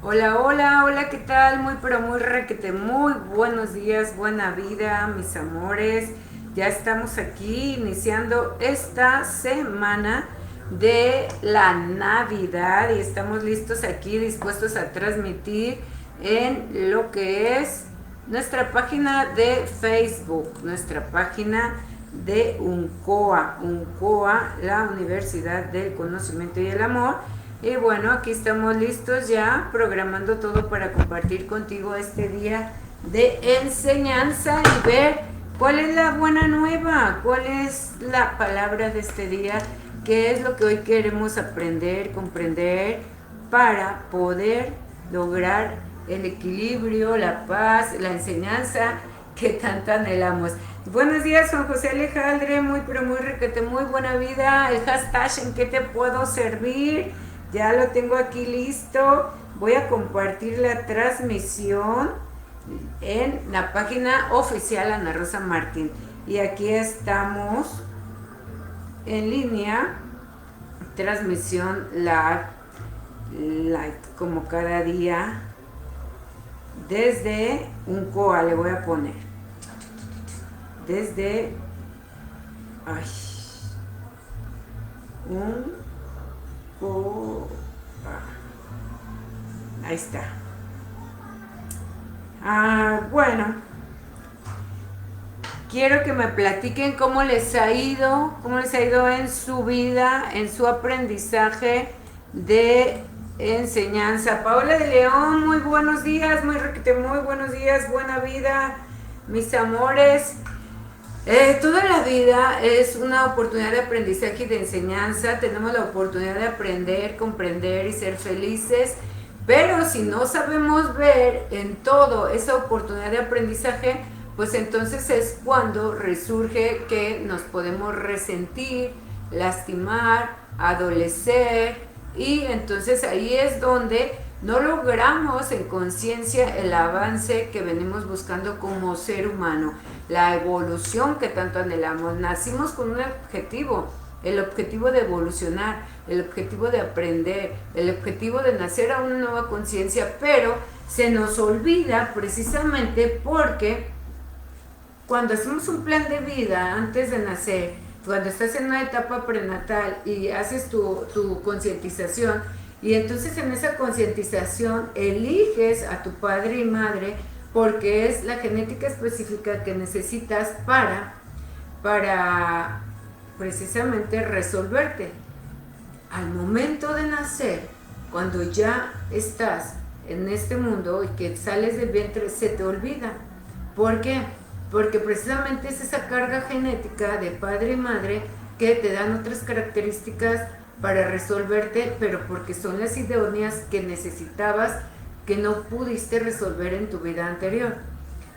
Hola, hola, hola, ¿qué tal? Muy, pero muy requete, muy buenos días, buena vida, mis amores. Ya estamos aquí iniciando esta semana de la Navidad y estamos listos aquí, dispuestos a transmitir en lo que es nuestra página de Facebook, nuestra página de UNCOA, la Universidad del Conocimiento y el Amor. Y bueno, aquí estamos listos ya, programando todo para compartir contigo este día de enseñanza y ver cuál es la buena nueva, cuál es la palabra de este día, qué es lo que hoy queremos aprender, comprender para poder lograr el equilibrio, la paz, la enseñanza que tanto anhelamos. Buenos días, Juan José Alejandre, muy pero muy requete, muy buena vida. El hashtag en qué te puedo servir. Ya lo tengo aquí listo. Voy a compartir la transmisión en la página oficial Ana Rosa Martín. Y aquí estamos en línea, transmisión live como cada día, desde un coa le voy a poner. Desde ay, un coa. Ahí está. Bueno, quiero que me platiquen cómo les ha ido en su vida, en su aprendizaje de enseñanza. Paola de León, muy buenos días, muy buenos días, buena vida, mis amores. Toda la vida es una oportunidad de aprendizaje y de enseñanza. Tenemos la oportunidad de aprender, comprender y ser felices. Pero si no sabemos ver en todo esa oportunidad de aprendizaje, pues entonces es cuando resurge que nos podemos resentir, lastimar, adolecer, y entonces ahí es donde no logramos en conciencia el avance que venimos buscando como ser humano, la evolución que tanto anhelamos. Nacimos con un objetivo, el objetivo de evolucionar, el objetivo de aprender, el objetivo de nacer a una nueva conciencia, pero se nos olvida precisamente porque cuando hacemos un plan de vida antes de nacer, cuando estás en una etapa prenatal y haces tu concientización, y entonces en esa concientización eliges a tu padre y madre porque es la genética específica que necesitas para precisamente resolverte. Al momento de nacer, cuando ya estás en este mundo y que sales del vientre, se te olvida. ¿Por qué? Porque precisamente es esa carga genética de padre y madre que te dan otras características para resolverte, pero porque son las idóneas que necesitabas, que no pudiste resolver en tu vida anterior.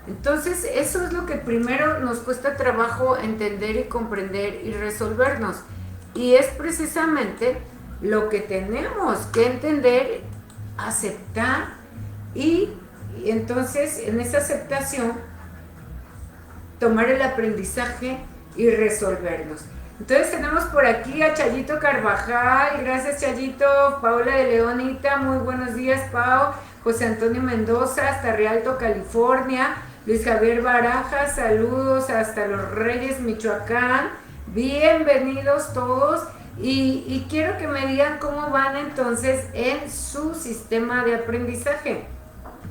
Entonces, eso es lo que primero nos cuesta trabajo entender y comprender y resolvernos. Y es precisamente lo que tenemos que entender, aceptar y entonces en esa aceptación tomar el aprendizaje y resolvernos. Entonces tenemos por aquí a Chayito Carvajal, gracias Chayito, Paola de Leonita, muy buenos días Pau, José Antonio Mendoza hasta Rialto, California, Luis Javier Barajas, saludos hasta Los Reyes, Michoacán, bienvenidos todos. Y quiero que me digan cómo van entonces en su sistema de aprendizaje,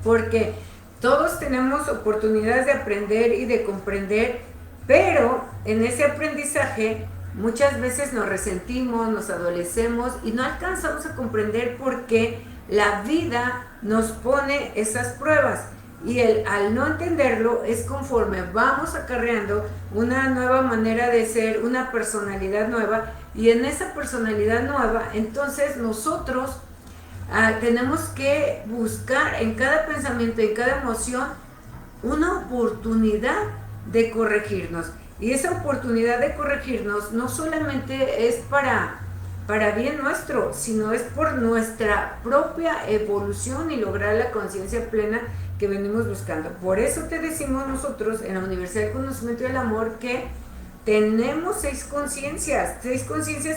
porque todos tenemos oportunidades de aprender y de comprender, pero en ese aprendizaje muchas veces nos resentimos, nos adolecemos y no alcanzamos a comprender por qué la vida nos pone esas pruebas. Y al no entenderlo es conforme vamos acarreando una nueva manera de ser, una personalidad nueva, y en esa personalidad nueva entonces nosotros tenemos que buscar en cada pensamiento, en cada emoción, una oportunidad de corregirnos. Y esa oportunidad de corregirnos no solamente es para bien nuestro, sino es por nuestra propia evolución y lograr la conciencia plena que venimos buscando. Por eso te decimos nosotros en la Universidad del Conocimiento y el Amor que tenemos 6 conciencias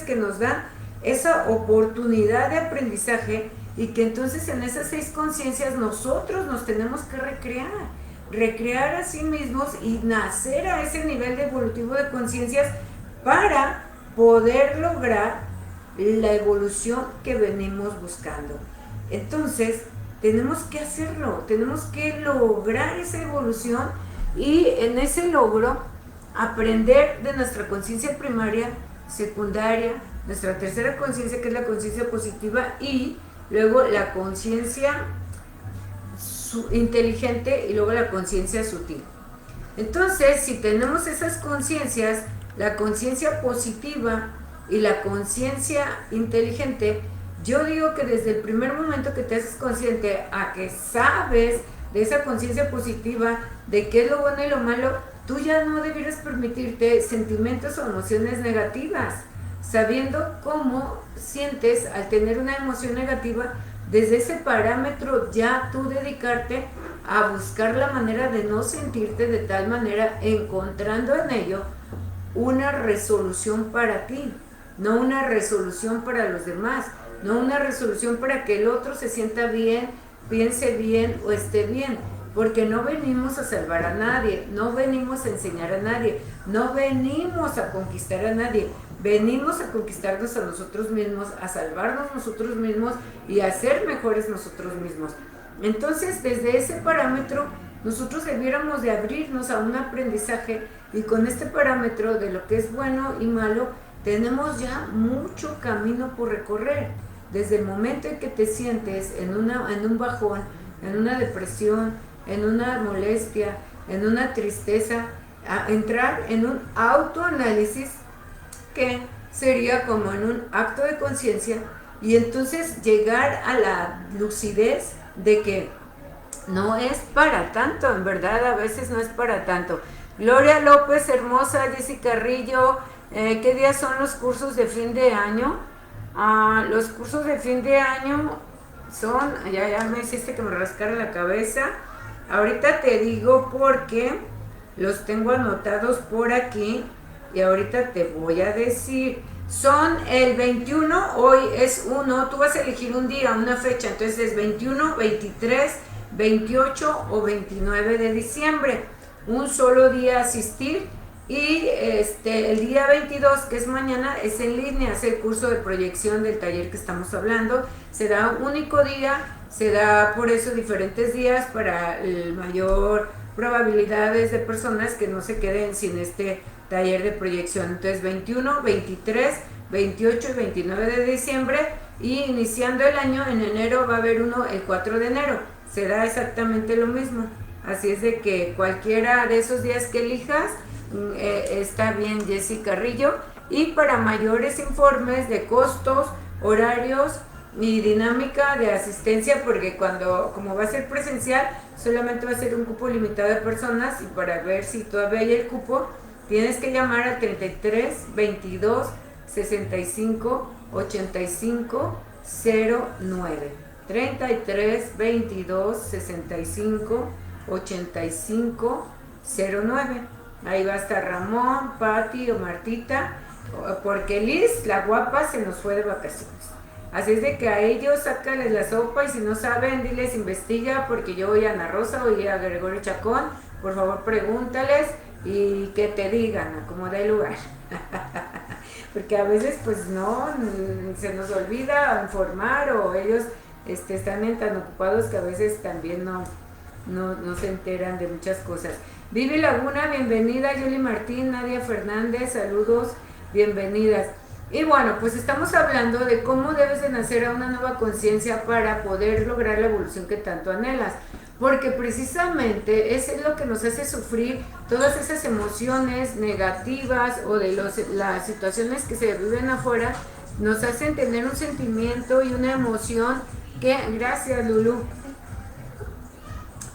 que nos dan esa oportunidad de aprendizaje y que entonces en esas 6 conciencias nosotros nos tenemos que recrear a sí mismos y nacer a ese nivel evolutivo de conciencias para poder lograr la evolución que venimos buscando. Entonces, tenemos que hacerlo, tenemos que lograr esa evolución y en ese logro aprender de nuestra conciencia primaria, secundaria, nuestra tercera conciencia, que es la conciencia positiva, y luego la conciencia inteligente y luego la conciencia sutil. Entonces, si tenemos esas conciencias, la conciencia positiva y la conciencia inteligente, yo digo que desde el primer momento que te haces consciente a que sabes de esa conciencia positiva, de qué es lo bueno y lo malo, tú ya no debieras permitirte sentimientos o emociones negativas, sabiendo cómo sientes al tener una emoción negativa. Desde ese parámetro ya tú dedicarte a buscar la manera de no sentirte de tal manera, encontrando en ello una resolución para ti, no una resolución para los demás, no una resolución para que el otro se sienta bien, piense bien o esté bien, porque no venimos a salvar a nadie, no venimos a enseñar a nadie, no venimos a conquistar a nadie, venimos a conquistarnos a nosotros mismos, a salvarnos nosotros mismos y a ser mejores nosotros mismos. Entonces, desde ese parámetro, nosotros debiéramos de abrirnos a un aprendizaje, y con este parámetro de lo que es bueno y malo, tenemos ya mucho camino por recorrer. Desde el momento en que te sientes en un bajón, en una depresión, en una molestia, en una tristeza, a entrar en un autoanálisis que sería como en un acto de conciencia, y entonces llegar a la lucidez de que no es para tanto, en verdad a veces no es para tanto. Gloria López, hermosa, Jessica Carrillo, ¿qué días son los cursos de fin de año? Los cursos de fin de año son, ya me hiciste que me rascara la cabeza, ahorita te digo porque los tengo anotados por aquí y ahorita te voy a decir. Son el 21, hoy es 1, tú vas a elegir un día, una fecha, entonces es 21, 23, 28 o 29 de diciembre, un solo día asistir, y el día 22, que es mañana, es en línea, es el curso de proyección del taller que estamos hablando, será un único día, se da por eso diferentes días para el mayor probabilidades de personas que no se queden sin este taller de proyección. Entonces 21, 23, 28 y 29 de diciembre, y iniciando el año en enero va a haber uno el 4 de enero, será exactamente lo mismo, así es de que cualquiera de esos días que elijas está bien, Jessica Carrillo. Y para mayores informes de costos, horarios y dinámica de asistencia, porque como va a ser presencial, solamente va a ser un cupo limitado de personas, y para ver si todavía hay el cupo, tienes que llamar al 33 22 65 85 09. 33 22 65 85 09. Ahí va a estar Ramón, Pati o Martita, porque Liz, la guapa, se nos fue de vacaciones. Así es de que a ellos sácales la sopa, y si no saben, diles investiga, porque yo voy a Ana Rosa, voy a Gregorio Chacón, por favor pregúntales y que te digan como da el lugar. Porque a veces pues no, se nos olvida informar, o ellos están tan ocupados que a veces también no se enteran de muchas cosas. Vivi Laguna, bienvenida. Yoli Martín, Nadia Fernández, saludos, bienvenidas. Y bueno, pues estamos hablando de cómo debes de nacer a una nueva conciencia para poder lograr la evolución que tanto anhelas, porque precisamente es lo que nos hace sufrir todas esas emociones negativas o de las situaciones que se viven afuera, nos hacen tener un sentimiento y una emoción que, gracias Lulu,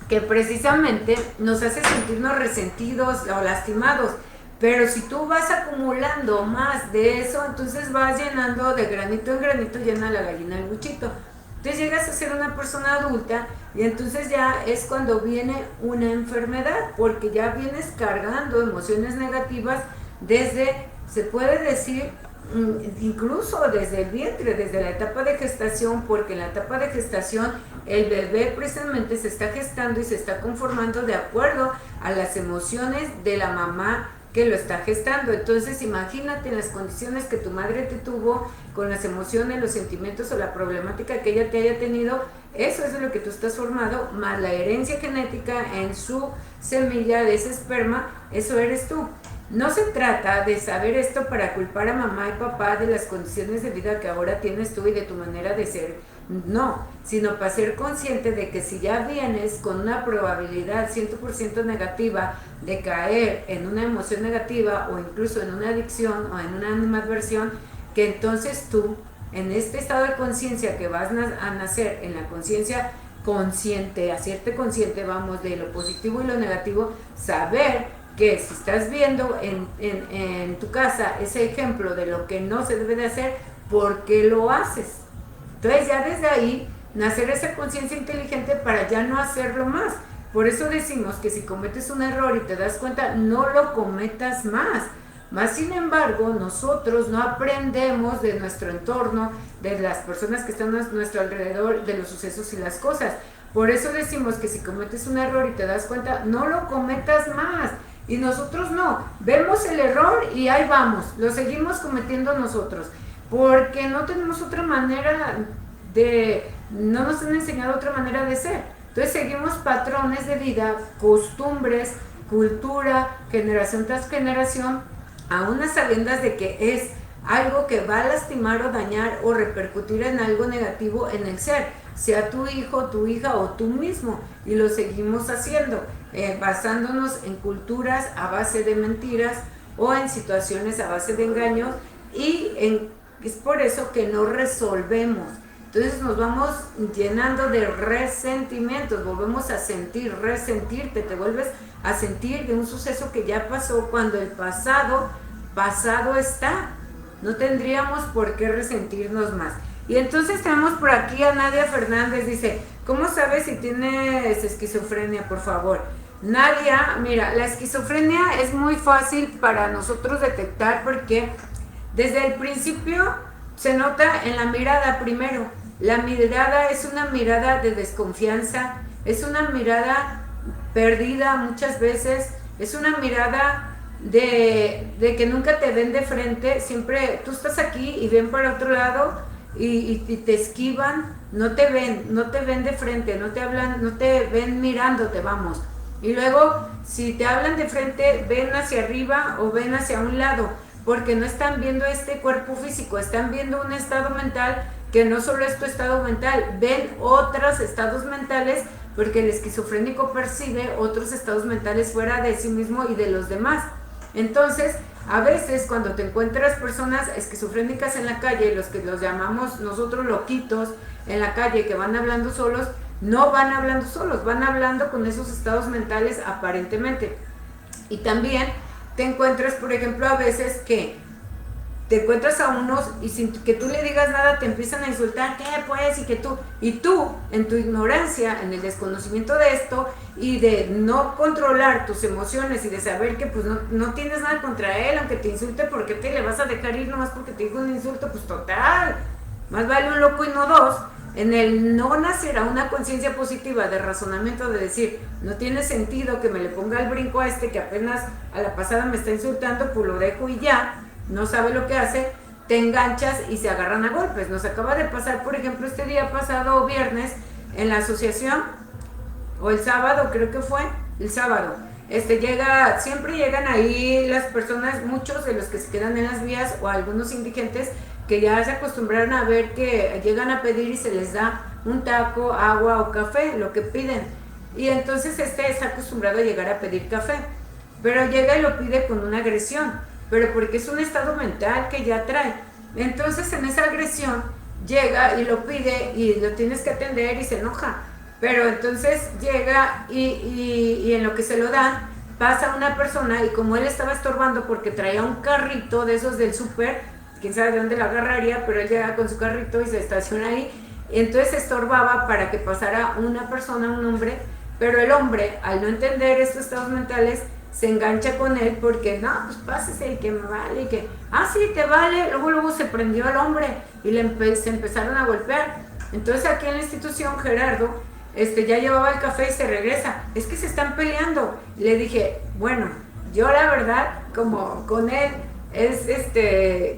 que precisamente nos hace sentirnos resentidos o lastimados. Pero si tú vas acumulando más de eso, entonces vas llenando de granito en granito, llena la gallina el buchito. Entonces llegas a ser una persona adulta, y entonces ya es cuando viene una enfermedad, porque ya vienes cargando emociones negativas desde, se puede decir, incluso desde el vientre, desde la etapa de gestación, porque en la etapa de gestación el bebé precisamente se está gestando y se está conformando de acuerdo a las emociones de la mamá que lo está gestando. Entonces imagínate en las condiciones que tu madre te tuvo, con las emociones, los sentimientos o la problemática que ella te haya tenido. Eso es de lo que tú estás formado, más la herencia genética en su semilla de ese esperma, eso eres tú. No se trata de saber esto para culpar a mamá y papá de las condiciones de vida que ahora tienes tú y de tu manera de ser, no, sino para ser consciente de que si ya vienes con una probabilidad 100% negativa de caer en una emoción negativa o incluso en una adicción o en una animadversión, que entonces tú, en este estado de conciencia que vas a nacer, en la conciencia consciente, hacerte consciente, vamos, de lo positivo y lo negativo, saber que si estás viendo en tu casa ese ejemplo de lo que no se debe de hacer, ¿por qué lo haces? Entonces ya desde ahí nacer esa conciencia inteligente para ya no hacerlo más. Por eso decimos que si cometes un error y te das cuenta, no lo cometas más. Más sin embargo, nosotros no aprendemos de nuestro entorno, de las personas que están a nuestro alrededor, de los sucesos y las cosas. Por eso decimos que si cometes un error y te das cuenta, no lo cometas más. Y nosotros no, vemos el error y ahí vamos, lo seguimos cometiendo nosotros, porque no tenemos otra manera no nos han enseñado otra manera de ser. Entonces seguimos patrones de vida, costumbres, cultura, generación tras generación, a unas sabiendas de que es algo que va a lastimar o dañar o repercutir en algo negativo en el ser, sea tu hijo, tu hija o tú mismo, y lo seguimos haciendo, basándonos en culturas a base de mentiras o en situaciones a base de engaños, es por eso que no resolvemos. Entonces nos vamos llenando de resentimientos, volvemos a resentirte, te vuelves a sentir de un suceso que ya pasó, cuando el pasado está. No tendríamos por qué resentirnos más. Y entonces tenemos por aquí a Nadia Fernández, dice, ¿cómo sabes si tienes esquizofrenia, por favor? Nadia, mira, la esquizofrenia es muy fácil para nosotros detectar porque desde el principio se nota en la mirada primero. La mirada es una mirada de desconfianza, es una mirada perdida muchas veces, es una mirada de que nunca te ven de frente, siempre tú estás aquí y ven para otro lado y te esquivan, no te ven de frente, no te hablan, no te ven mirándote, vamos. Y luego, si te hablan de frente, ven hacia arriba o ven hacia un lado, porque no están viendo este cuerpo físico, están viendo un estado mental que no solo es tu estado mental, ven otros estados mentales, porque el esquizofrénico percibe otros estados mentales fuera de sí mismo y de los demás. Entonces, a veces cuando te encuentras personas esquizofrénicas en la calle, los que los llamamos nosotros loquitos en la calle, que van hablando solos, no van hablando solos, van hablando con esos estados mentales aparentemente. Y también te encuentras, por ejemplo, a veces que te encuentras a unos y sin que tú le digas nada te empiezan a insultar, ¿qué pues? Y tú en tu ignorancia, en el desconocimiento de esto y de no controlar tus emociones y de saber que pues no tienes nada contra él, aunque te insulte, ¿por qué te le vas a dejar ir nomás porque te dijo un insulto? Pues total, más vale un loco y no dos. En el no nacer a una conciencia positiva de razonamiento, de decir, no tiene sentido que me le ponga el brinco a este que apenas a la pasada me está insultando, pues lo dejo y ya, no sabe lo que hace, te enganchas y se agarran a golpes. Nos acaba de pasar, por ejemplo, este día pasado viernes en la asociación, o el sábado, creo que fue, el sábado, siempre llegan ahí las personas, muchos de los que se quedan en las vías o algunos indigentes que ya se acostumbraron a ver que llegan a pedir y se les da un taco, agua o café, lo que piden. Y entonces está acostumbrado a llegar a pedir café, pero llega y lo pide con una agresión, pero porque es un estado mental que ya trae. Entonces en esa agresión llega y lo pide y lo tienes que atender y se enoja. Pero entonces llega y en lo que se lo dan, pasa una persona y como él estaba estorbando porque traía un carrito de esos del súper, quién sabe de dónde la agarraría, pero él llega con su carrito y se estaciona ahí, entonces estorbaba para que pasara una persona, un hombre, pero el hombre, al no entender estos estados mentales, se engancha con él porque, no, pues pásese y que me vale, y que, sí, te vale. Luego se prendió el hombre y se empezaron a golpear. Entonces aquí en la institución Gerardo ya llevaba el café y se regresa, es que se están peleando. Le dije, bueno, yo la verdad, como con él es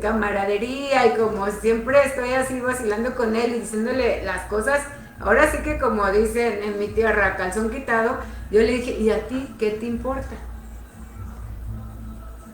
camaradería, y como siempre estoy así vacilando con él y diciéndole las cosas, ahora sí que como dicen en mi tierra, calzón quitado, yo le dije, ¿y a ti qué te importa?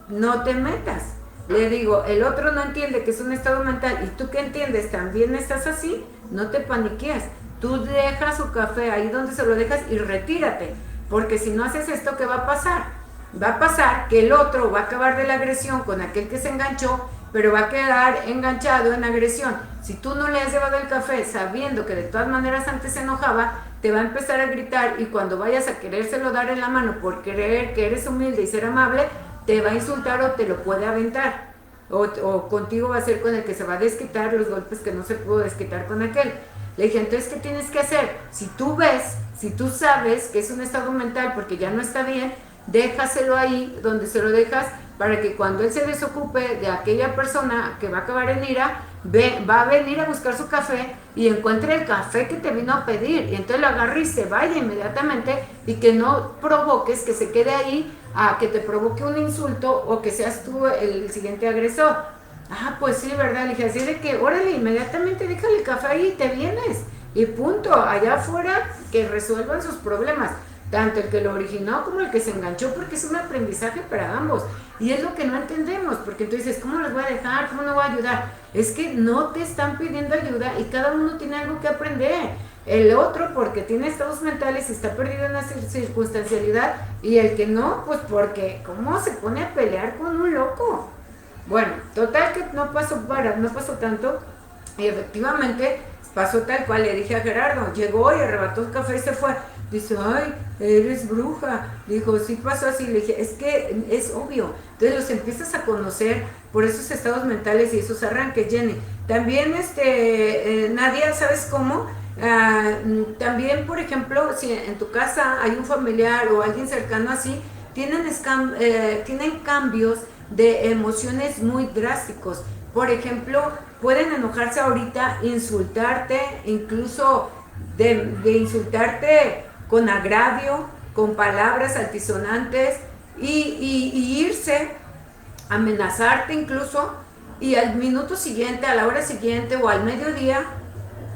No te metas. Le digo, el otro no entiende que es un estado mental, y tú que entiendes, también estás así, no te paniqueas. Tú dejas su café ahí donde se lo dejas y retírate, porque si no haces esto, ¿qué va a pasar? Va a pasar que el otro va a acabar de la agresión con aquel que se enganchó, pero va a quedar enganchado en agresión. Si tú no le has llevado el café sabiendo que de todas maneras antes se enojaba, te va a empezar a gritar, y cuando vayas a querérselo dar en la mano por creer que eres humilde y ser amable, te va a insultar o te lo puede aventar. O contigo va a ser con el que se va a desquitar los golpes que no se pudo desquitar con aquel. Le dije, entonces, ¿qué tienes que hacer? Si tú ves, si tú sabes que es un estado mental porque ya no está bien, déjaselo ahí donde se lo dejas, para que cuando él se desocupe de aquella persona que va a acabar en ira, va a venir a buscar su café y encuentre el café que te vino a pedir, y entonces lo agarre y se vaya inmediatamente, y que no provoques que se quede ahí a que te provoque un insulto o que seas tú el siguiente agresor. Pues sí, ¿verdad? Le dije, así de que, órale, inmediatamente déjale el café ahí y te vienes. Y punto, allá afuera que resuelvan sus problemas. Tanto el que lo originó como el que se enganchó, porque es un aprendizaje para ambos. Y es lo que no entendemos, porque tú dices, ¿cómo les voy a dejar? ¿Cómo no voy a ayudar? Es que no te están pidiendo ayuda y cada uno tiene algo que aprender. El otro porque tiene estados mentales y está perdido en la circunstancialidad, y el que no, pues porque ¿cómo se pone a pelear con un loco? Bueno, total que no pasó tanto, y efectivamente pasó tal cual. Le dije a Gerardo, llegó y arrebató el café y se fue. Dice, ay, eres bruja. Dijo, sí pasó así. Le dije, es que es obvio. Entonces los empiezas a conocer por esos estados mentales y esos arranques, Jenny. También, Nadia, ¿sabes cómo? También, por ejemplo, si en tu casa hay un familiar o alguien cercano así, tienen cambios de emociones muy drásticos. Por ejemplo, pueden enojarse ahorita, insultarte, incluso de insultarte con agravio, con palabras altisonantes, y irse, amenazarte incluso, y al minuto siguiente, a la hora siguiente o al mediodía,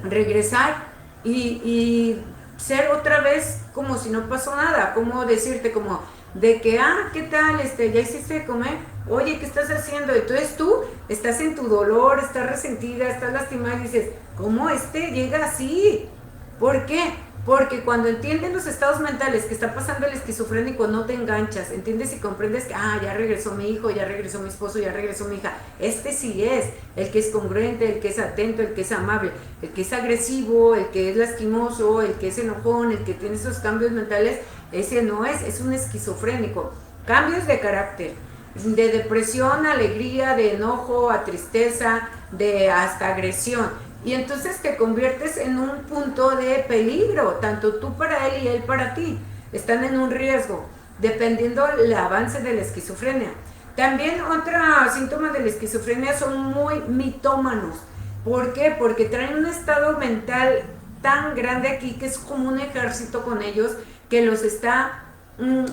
regresar y ser otra vez como si no pasó nada, como decirte como de que, ¿qué tal? ¿Ya hiciste de comer? Oye, ¿qué estás haciendo? Entonces tú estás en tu dolor, estás resentida, estás lastimada y dices, ¿cómo llega así? ¿Por qué? Porque cuando entiendes los estados mentales que está pasando el esquizofrénico, no te enganchas, entiendes y comprendes que, ya regresó mi hijo, ya regresó mi esposo, ya regresó mi hija. Sí es el que es congruente, el que es atento, el que es amable. El que es agresivo, el que es lastimoso, el que es enojón, el que tiene esos cambios mentales, ese no es un esquizofrénico. Cambios de carácter, de depresión a alegría, de enojo a tristeza, de hasta agresión. Y entonces te conviertes en un punto de peligro, tanto tú para él y él para ti. Están en un riesgo, dependiendo del avance de la esquizofrenia. También otros síntomas de la esquizofrenia son muy mitómanos. ¿Por qué? Porque traen un estado mental tan grande aquí que es como un ejército con ellos que los está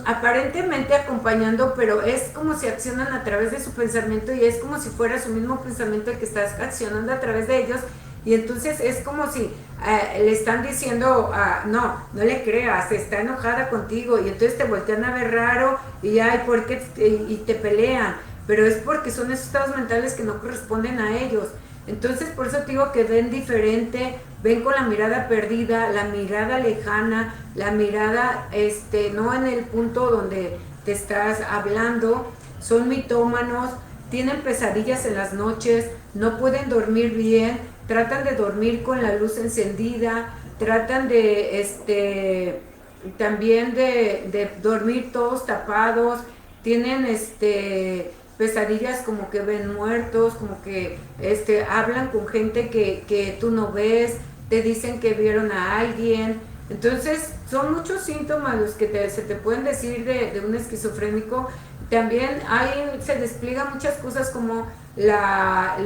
aparentemente acompañando, pero es como si accionan a través de su pensamiento, y es como si fuera su mismo pensamiento el que está accionando a través de ellos. Y entonces es como si le están diciendo, no le creas, está enojada contigo, y entonces te voltean a ver raro y ¿por qué? Y te pelean, pero es porque son esos estados mentales que no corresponden a ellos. Entonces por eso te digo que ven diferente, ven con la mirada perdida, la mirada lejana, la mirada no en el punto donde te estás hablando. Son mitómanos, tienen pesadillas en las noches, no pueden dormir bien, tratan de dormir con la luz encendida, tratan de también de dormir todos tapados, tienen pesadillas como que ven muertos, como que hablan con gente que tú no ves, te dicen que vieron a alguien, Entonces, son muchos síntomas los que se te pueden decir de un esquizofrénico. También se despliegan muchas cosas como la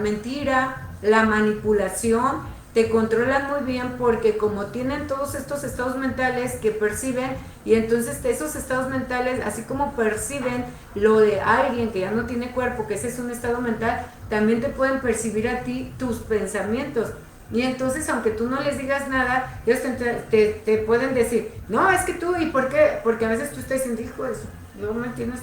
mentira, la manipulación. Te controlan muy bien porque como tienen todos estos estados mentales que perciben, y entonces esos estados mentales, así como perciben lo de alguien que ya no tiene cuerpo, que ese es un estado mental, también te pueden percibir a ti tus pensamientos. Y entonces, aunque tú no les digas nada, ellos te pueden decir, no, es que tú, ¿y por qué? Porque a veces tú estás diciendo, hijo, no me entiendes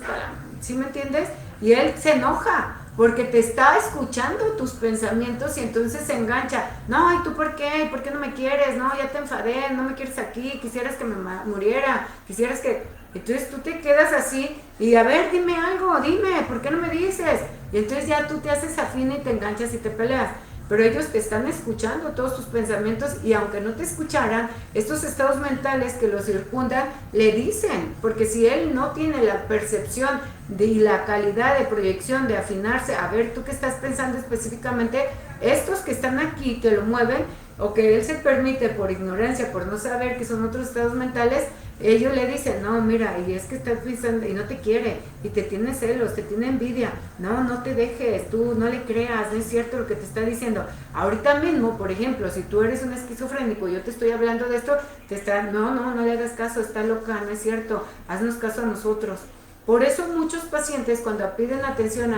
¿sí me entiendes? Y él se enoja, porque te está escuchando tus pensamientos y entonces se engancha. No, ¿y tú por qué? ¿Por qué no me quieres? No, ya te enfadé, no me quieres aquí, quisieras que me muriera, quisieras que... Entonces tú te quedas así y a ver, dime algo, dime, ¿por qué no me dices? Y entonces ya tú te haces afín y te enganchas y te peleas. Pero ellos te están escuchando todos tus pensamientos y aunque no te escucharan, estos estados mentales que los circundan le dicen, porque si él no tiene la percepción y la calidad de proyección de afinarse, a ver, tú qué estás pensando específicamente, estos que están aquí, que lo mueven, o que él se permite por ignorancia, por no saber que son otros estados mentales, ellos le dicen, no, mira, y es que estás pensando y no te quiere, y te tiene celos, te tiene envidia, no te dejes, tú no le creas, no es cierto lo que te está diciendo. Ahorita mismo, por ejemplo, si tú eres un esquizofrénico, yo te estoy hablando de esto, te está, no le hagas caso, está loca, no es cierto, haznos caso a nosotros. Por eso muchos pacientes cuando piden atención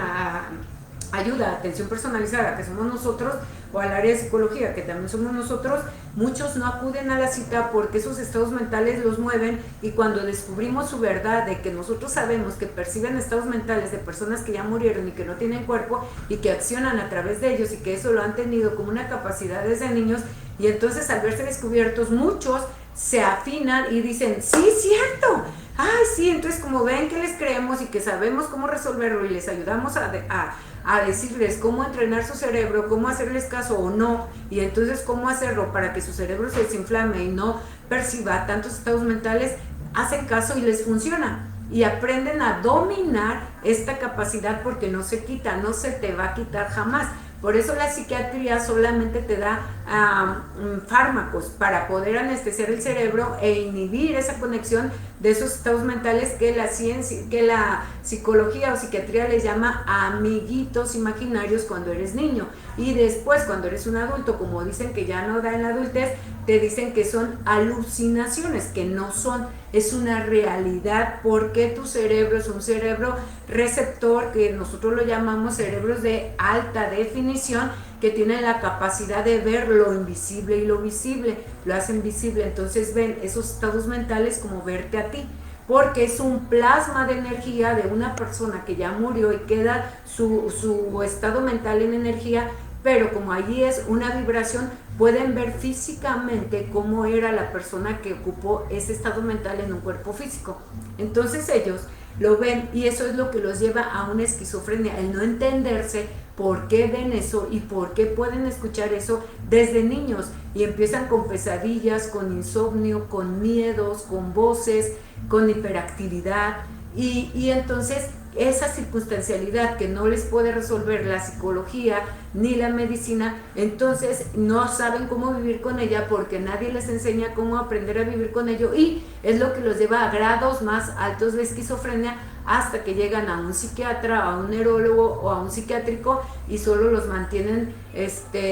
ayuda, atención personalizada, que somos nosotros, o al área de psicología, que también somos nosotros, muchos no acuden a la cita porque esos estados mentales los mueven, y cuando descubrimos su verdad de que nosotros sabemos que perciben estados mentales de personas que ya murieron y que no tienen cuerpo y que accionan a través de ellos y que eso lo han tenido como una capacidad desde niños, y entonces al verse descubiertos muchos se afinan y dicen, sí, cierto, ay, sí, entonces como ven que les creemos y que sabemos cómo resolverlo y les ayudamos a decirles cómo entrenar su cerebro, cómo hacerles caso o no, y entonces cómo hacerlo para que su cerebro se desinflame y no perciba tantos estados mentales, hacen caso y les funciona. Y aprenden a dominar esta capacidad porque no se quita, no se te va a quitar jamás. Por eso la psiquiatría solamente te da fármacos para poder anestesiar el cerebro e inhibir esa conexión de esos estados mentales que la ciencia, que la psicología o psiquiatría les llama amiguitos imaginarios cuando eres niño. Y después, cuando eres un adulto, como dicen que ya no da en la adultez, te dicen que son alucinaciones, que no son, es una realidad, porque tu cerebro es un cerebro receptor, que nosotros lo llamamos cerebros de alta definición, que tienen la capacidad de ver lo invisible y lo visible, lo hacen visible. Entonces ven esos estados mentales como verte a ti, porque es un plasma de energía de una persona que ya murió y queda su estado mental en energía, pero como allí es una vibración, pueden ver físicamente cómo era la persona que ocupó ese estado mental en un cuerpo físico. Entonces ellos lo ven y eso es lo que los lleva a una esquizofrenia, el no entenderse por qué ven eso y por qué pueden escuchar eso desde niños, y empiezan con pesadillas, con insomnio, con miedos, con voces, con hiperactividad, y entonces esa circunstancialidad que no les puede resolver la psicología ni la medicina, entonces no saben cómo vivir con ella porque nadie les enseña cómo aprender a vivir con ello, y es lo que los lleva a grados más altos de esquizofrenia, hasta que llegan a un psiquiatra, a un neurólogo o a un psiquiátrico, y solo los mantienen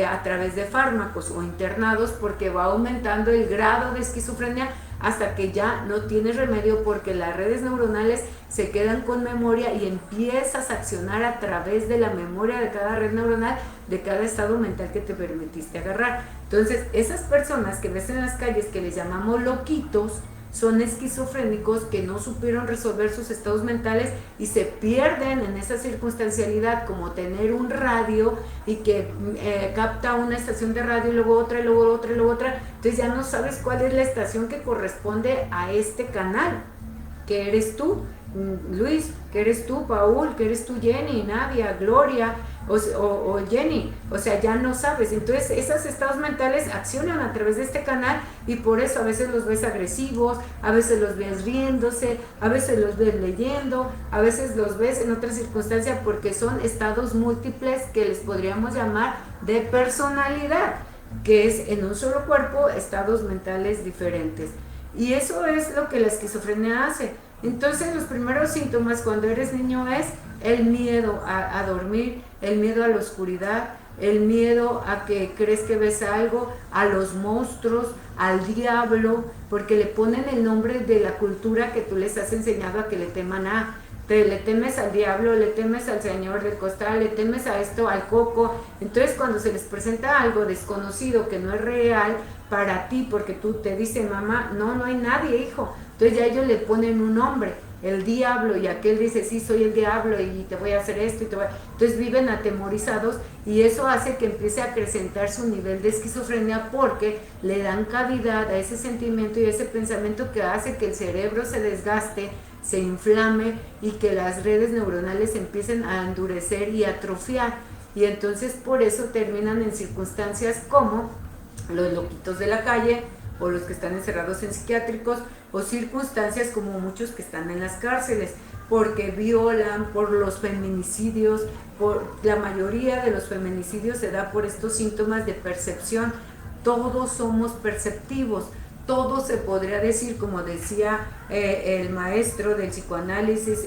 a través de fármacos o internados, porque va aumentando el grado de esquizofrenia hasta que ya no tienes remedio, porque las redes neuronales se quedan con memoria y empiezas a accionar a través de la memoria de cada red neuronal, de cada estado mental que te permitiste agarrar. Entonces esas personas que ves en las calles, que les llamamos loquitos, son esquizofrénicos que no supieron resolver sus estados mentales y se pierden en esa circunstancialidad, como tener un radio y que capta una estación de radio y luego otra y luego otra y luego otra. Entonces ya no sabes cuál es la estación que corresponde a este canal, que eres tú, Luis, que eres tú, Paul, que eres tú, Jenny, Nadia, Gloria o Jenny, o sea, ya no sabes. Entonces esos estados mentales accionan a través de este canal, y por eso a veces los ves agresivos, a veces los ves riéndose, a veces los ves leyendo, a veces los ves en otras circunstancias, porque son estados múltiples que les podríamos llamar de personalidad. que es en un solo cuerpo estados mentales diferentes. Y eso es lo que la esquizofrenia hace. Entonces los primeros síntomas cuando eres niño es el miedo a dormir, el miedo a la oscuridad, el miedo a que crees que ves algo, a los monstruos, al diablo, porque le ponen el nombre de la cultura que tú les has enseñado a que le teman a. Le temes al diablo, le temes al señor del costal, le temes a esto, al coco. Entonces cuando se les presenta algo desconocido que no es real para ti, porque tú te dices, mamá, no hay nadie, hijo. Entonces ya ellos le ponen un nombre, el diablo, y aquel dice, sí, soy el diablo y te voy a hacer esto. Entonces viven atemorizados, y eso hace que empiece a acrecentar su nivel de esquizofrenia, porque le dan cavidad a ese sentimiento y ese pensamiento que hace que el cerebro se desgaste, se inflame y que las redes neuronales empiecen a endurecer y atrofiar. Y entonces por eso terminan en circunstancias como los loquitos de la calle, o los que están encerrados en psiquiátricos, o circunstancias como muchos que están en las cárceles, porque violan, por los feminicidios. La mayoría de los feminicidios se da por estos síntomas de percepción. Todos somos perceptivos, todo se podría decir, como decía el maestro del psicoanálisis,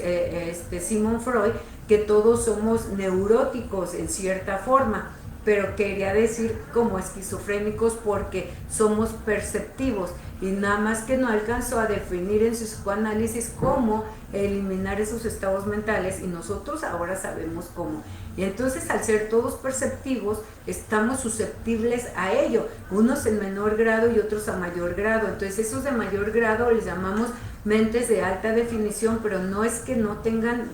Sigmund Freud, que todos somos neuróticos en cierta forma, pero quería decir como esquizofrénicos porque somos perceptivos, y nada más que no alcanzó a definir en su psicoanálisis cómo eliminar esos estados mentales, y nosotros ahora sabemos cómo. Y entonces, al ser todos perceptivos, estamos susceptibles a ello, unos en menor grado y otros a mayor grado. Entonces esos de mayor grado les llamamos mentes de alta definición, pero no es que no tengan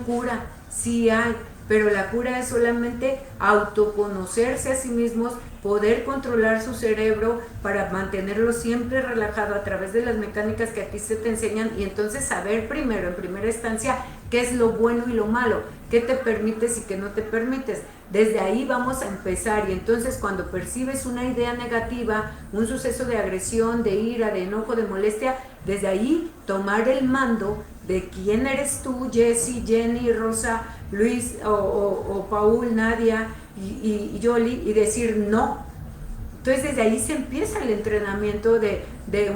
cura, sí hay, pero la cura es solamente autoconocerse a sí mismos, poder controlar su cerebro para mantenerlo siempre relajado a través de las mecánicas que aquí se te enseñan, y entonces saber primero, en primera instancia, qué es lo bueno y lo malo, qué te permites y qué no te permites. Desde ahí vamos a empezar, y entonces cuando percibes una idea negativa, un suceso de agresión, de ira, de enojo, de molestia, desde ahí tomar el mando de quién eres tú, Jessie, Jenny, Rosa, Luis o Paul, Nadia y Yoli, y decir no. Entonces desde ahí se empieza el entrenamiento de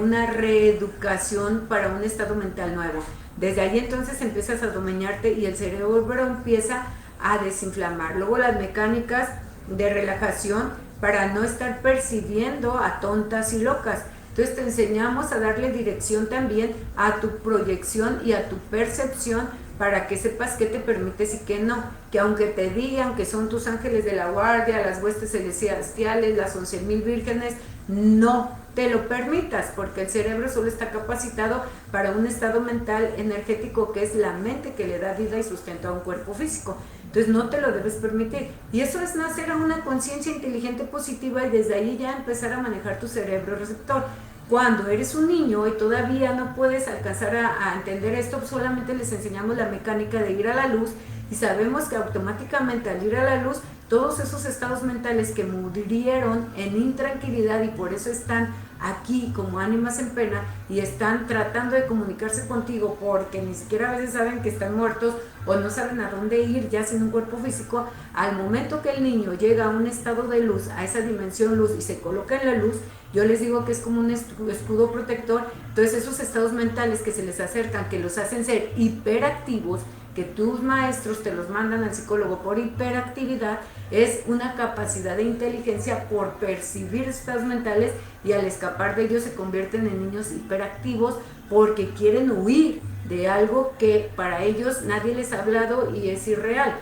una reeducación para un estado mental nuevo. Desde ahí entonces empiezas a dominarte y el cerebro empieza a desinflamar. Luego las mecánicas de relajación para no estar percibiendo a tontas y locas. Entonces te enseñamos a darle dirección también a tu proyección y a tu percepción, para que sepas qué te permites y qué no, que aunque te digan que son tus ángeles de la guardia, las huestes celestiales, las 11,000 vírgenes, no te lo permitas, porque el cerebro solo está capacitado para un estado mental energético, que es la mente que le da vida y sustento a un cuerpo físico. Entonces no te lo debes permitir, y eso es nacer a una conciencia inteligente positiva, y desde ahí ya empezar a manejar tu cerebro receptor. Cuando eres un niño y todavía no puedes alcanzar a entender esto, solamente les enseñamos la mecánica de ir a la luz, y sabemos que automáticamente al ir a la luz, todos esos estados mentales que murieron en intranquilidad y por eso están aquí como ánimas en pena y están tratando de comunicarse contigo, porque ni siquiera a veces saben que están muertos o no saben a dónde ir ya sin un cuerpo físico. Al momento que el niño llega a un estado de luz, a esa dimensión luz, y se coloca en la luz, yo les digo que es como un escudo protector. Entonces esos estados mentales que se les acercan, que los hacen ser hiperactivos, que tus maestros te los mandan al psicólogo por hiperactividad, es una capacidad de inteligencia por percibir estados mentales, y al escapar de ellos se convierten en niños hiperactivos porque quieren huir de algo que para ellos nadie les ha hablado y es irreal.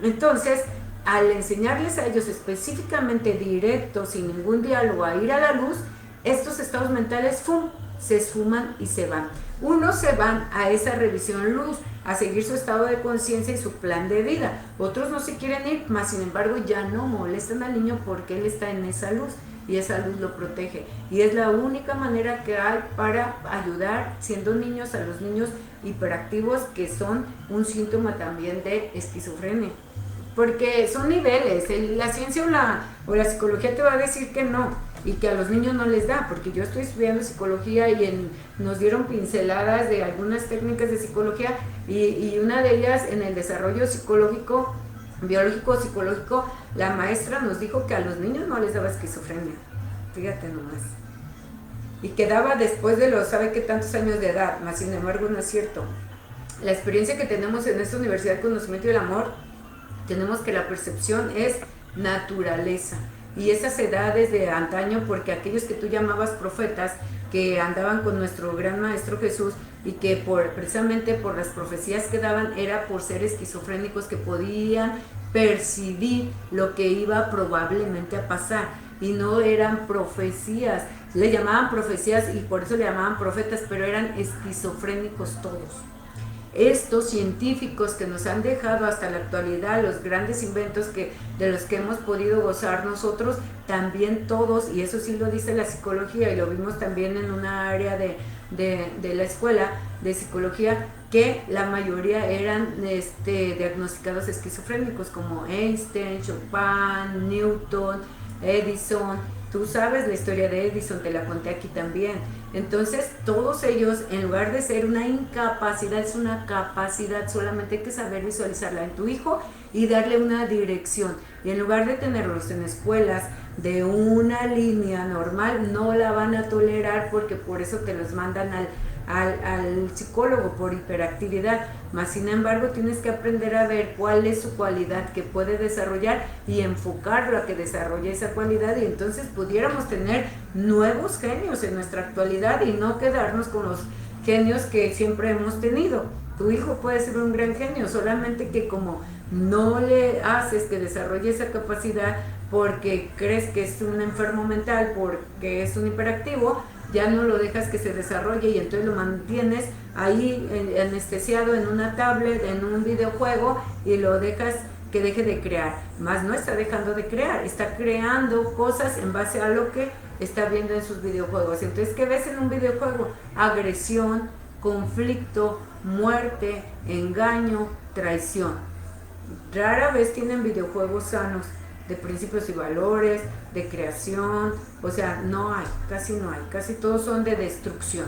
Entonces, al enseñarles a ellos específicamente directo, sin ningún diálogo, a ir a la luz, estos estados mentales se esfuman y se van. Unos se van a esa revisión luz, a seguir su estado de conciencia y su plan de vida. Otros no se quieren ir, mas sin embargo ya no molestan al niño porque él está en esa luz y esa luz lo protege. Y es la única manera que hay para ayudar, siendo niños, a los niños hiperactivos, que son un síntoma también de esquizofrenia. Porque son niveles, la ciencia o la psicología te va a decir que no, y que a los niños no les da, porque yo estoy estudiando psicología y nos dieron pinceladas de algunas técnicas de psicología, y una de ellas en el desarrollo psicológico biológico o psicológico, la maestra nos dijo que a los niños no les daba esquizofrenia. Fíjate nomás. Y quedaba después de los, ¿sabe qué tantos años de edad? Más sin embargo, no es cierto. La experiencia que tenemos en esta Universidad de Conocimiento y el Amor, tenemos que la percepción es naturaleza. Y esa se da desde antaño, porque aquellos que tú llamabas profetas, que andaban con nuestro gran maestro Jesús, y que precisamente por las profecías que daban era por ser esquizofrénicos que podían percibir lo que iba probablemente a pasar, y no eran profecías, le llamaban profecías y por eso le llamaban profetas, pero eran esquizofrénicos todos. Estos científicos que nos han dejado hasta la actualidad los grandes inventos de los que hemos podido gozar nosotros, también todos, y eso sí lo dice la psicología, y lo vimos también en una área de la escuela de psicología, que la mayoría eran diagnosticados esquizofrénicos, como Einstein, Chopin, Newton, Edison. Tú sabes la historia de Edison, te la conté aquí también. Entonces, todos ellos, en lugar de ser una incapacidad, es una capacidad, solamente hay que saber visualizarla en tu hijo y darle una dirección. Y en lugar de tenerlos en escuelas de una línea normal, no la van a tolerar, porque por eso te los mandan al psicólogo por hiperactividad. Mas sin embargo, tienes que aprender a ver cuál es su cualidad que puede desarrollar y enfocarlo a que desarrolle esa cualidad, y entonces pudiéramos tener nuevos genios en nuestra actualidad y no quedarnos con los genios que siempre hemos tenido. Tu hijo puede ser un gran genio, solamente que como no le haces que desarrolle esa capacidad porque crees que es un enfermo mental, porque es un hiperactivo, ya no lo dejas que se desarrolle, y entonces lo mantienes ahí anestesiado en una tablet, en un videojuego, y lo dejas que deje de crear. Más no está dejando de crear, está creando cosas en base a lo que está viendo en sus videojuegos. Entonces, ¿qué ves en un videojuego? Agresión, conflicto, muerte, engaño, traición. Rara vez tienen videojuegos sanos, de principios y valores, de creación. O sea, no hay, casi todos son de destrucción.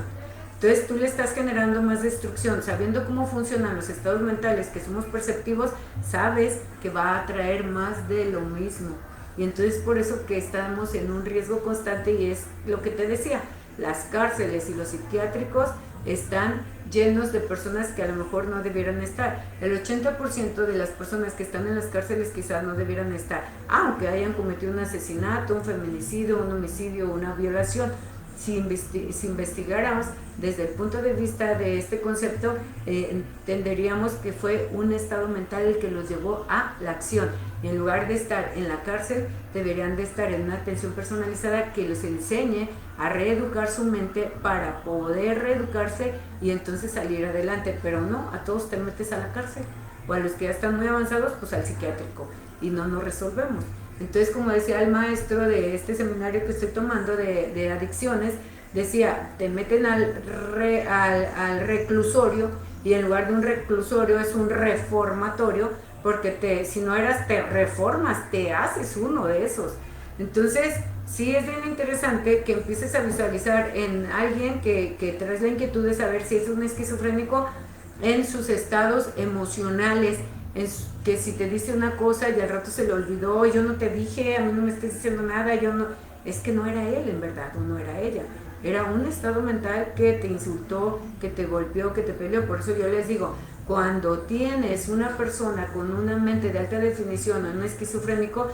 Entonces tú le estás generando más destrucción, sabiendo cómo funcionan los estados mentales, que somos perceptivos, sabes que va a traer más de lo mismo. Y entonces por eso que estamos en un riesgo constante, y es lo que te decía, las cárceles y los psiquiátricos están llenos de personas que a lo mejor no debieran estar. El 80% de las personas que están en las cárceles quizás no debieran estar, aunque hayan cometido un asesinato, un feminicidio, un homicidio, una violación. Si investigáramos desde el punto de vista de este concepto, entenderíamos que fue un estado mental el que los llevó a la acción. Y en lugar de estar en la cárcel, deberían de estar en una atención personalizada que les enseñe a reeducar su mente para poder reeducarse y entonces salir adelante. Pero no, a todos te metes a la cárcel, o a los que ya están muy avanzados, pues al psiquiátrico, y no nos resolvemos. Entonces, como decía el maestro de este seminario que estoy tomando de adicciones, decía, te meten al reclusorio, y en lugar de un reclusorio es un reformatorio, porque si no eras, te reformas, te haces uno de esos. Entonces, sí es bien interesante que empieces a visualizar en alguien que traes la inquietud de saber si es un esquizofrénico, en sus estados emocionales, que si te dice una cosa y al rato se le olvidó, yo no te dije, a mí no me estás diciendo nada, yo no, es que no era él en verdad, o no era ella, era un estado mental que te insultó, que te golpeó, que te peleó. Por eso yo les digo, cuando tienes una persona con una mente de alta definición o un esquizofrénico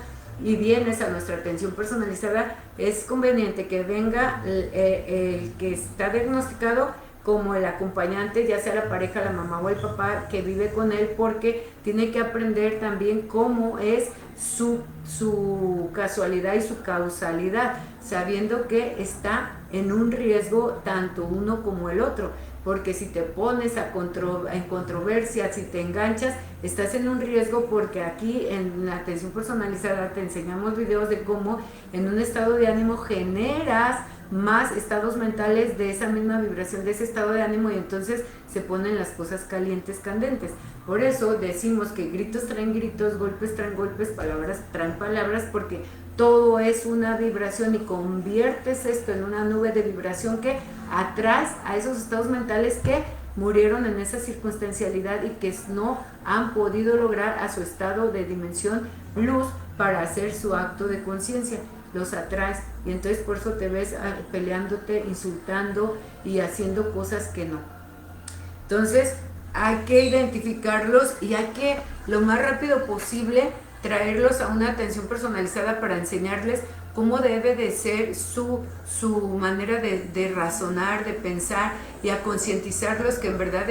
y vienes a nuestra atención personalizada, es conveniente que venga el que está diagnosticado como el acompañante, ya sea la pareja, la mamá o el papá que vive con él, porque tiene que aprender también cómo es su casualidad y su causalidad, sabiendo que está en un riesgo tanto uno como el otro, porque si te pones en controversia, si te enganchas, estás en un riesgo, porque aquí en la atención personalizada te enseñamos videos de cómo en un estado de ánimo generas más estados mentales de esa misma vibración, de ese estado de ánimo, y entonces se ponen las cosas calientes, candentes. Por eso decimos que gritos traen gritos, golpes traen golpes, palabras traen palabras, porque todo es una vibración, y conviertes esto en una nube de vibración que atraes a esos estados mentales que murieron en esa circunstancialidad y que no han podido lograr a su estado de dimensión luz para hacer su acto de conciencia. Los atraes y entonces por eso te ves peleándote, insultando y haciendo cosas que no. Entonces hay que identificarlos y hay que lo más rápido posible traerlos a una atención personalizada para enseñarles cómo debe de ser su manera de razonar, de pensar, y a concientizarlos que en verdad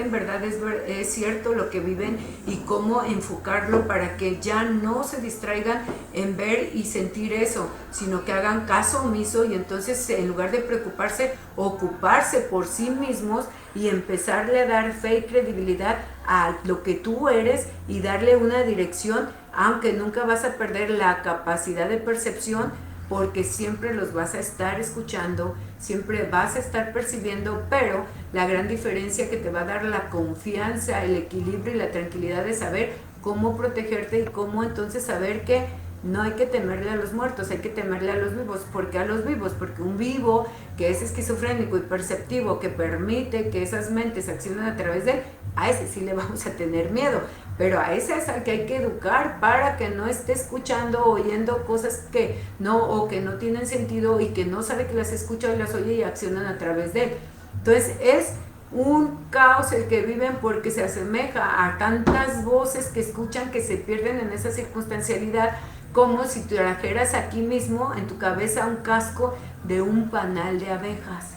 es cierto lo que viven, y cómo enfocarlo para que ya no se distraigan en ver y sentir eso, sino que hagan caso omiso, y entonces en lugar de preocuparse, ocuparse por sí mismos y empezarle a dar fe y credibilidad a lo que tú eres y darle una dirección, aunque nunca vas a perder la capacidad de percepción, porque siempre los vas a estar escuchando, siempre vas a estar percibiendo, pero la gran diferencia que te va a dar la confianza, el equilibrio y la tranquilidad de saber cómo protegerte y cómo entonces saber que no hay que temerle a los muertos, hay que temerle a los vivos. ¿Por qué a los vivos? Porque un vivo que es esquizofrénico y perceptivo, que permite que esas mentes accionen a través de él, a ese sí le vamos a tener miedo, pero a ese es al que hay que educar para que no esté escuchando, oyendo cosas que no, o que no tienen sentido, y que no sabe que las escucha y las oye y accionan a través de él. Entonces es un caos el que viven, porque se asemeja a tantas voces que escuchan que se pierden en esa circunstancialidad, como si trajeras aquí mismo en tu cabeza un casco de un panal de abejas.